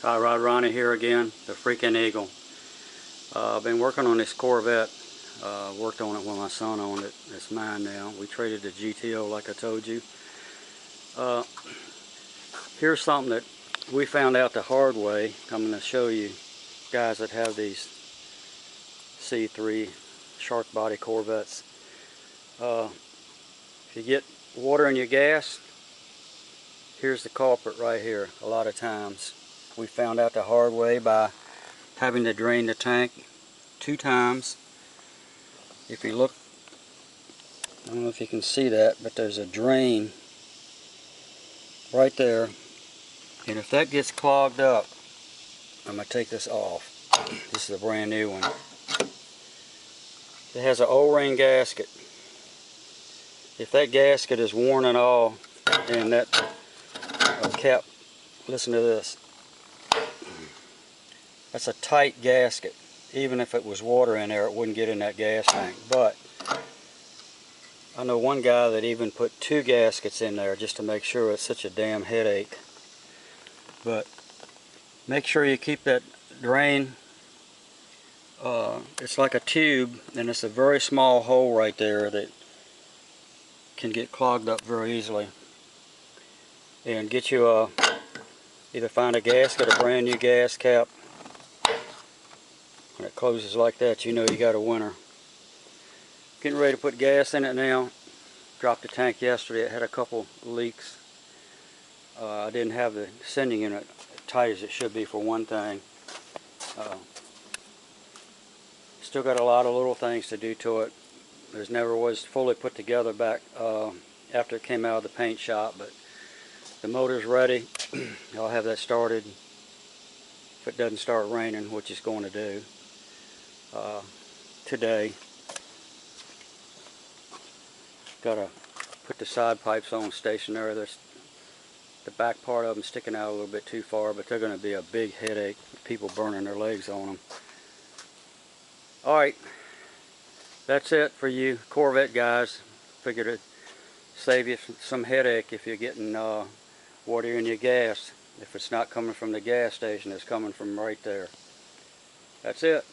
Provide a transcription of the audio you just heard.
Hi, Ronnie here again, the freaking Eagle. I've been working on this Corvette. Worked on it when my son owned it. It's mine now. We traded the GTO like I told you. Here's something that we found out the hard way. I'm going to show you guys that have these C3 shark body Corvettes. If you get water in your gas, here's the culprit right here. A lot of times we found out the hard way by having to drain the tank 2 times. If you look, I don't know if you can see that, but there's a drain right there, and if that gets clogged up, I'm going to take this off. This is a brand new one. It has an O-ring gasket. If that gasket is worn at all, and that cap, listen to this, that's a tight gasket. Even if it was water in there, it wouldn't get in that gas tank. But I know one guy that even put 2 gaskets in there just to make sure. It's such a damn headache. But make sure you keep that drain. It's like a tube, and it's a very small hole right there that can get clogged up very easily. And get you either find a gasket, a brand new gas cap. When it closes like that, you know you got a winner. Getting ready to put gas in it now. Dropped the tank yesterday. It had a couple leaks. I didn't have the sending unit tight as it should be, for one thing. Still got a lot of little things to do to it. It never was fully put together back after it came out of the paint shop, but the motor's ready. I'll have that started if it doesn't start raining, which it's going to do today. Got to put the side pipes on stationary. There's the back part of them sticking out a little bit too far, but they're going to be a big headache. People burning their legs on them. Alright, that's it for you Corvette guys. Figured it'd save you some headache if you're getting water in your gas. If it's not coming from the gas station, it's coming from right there. That's it.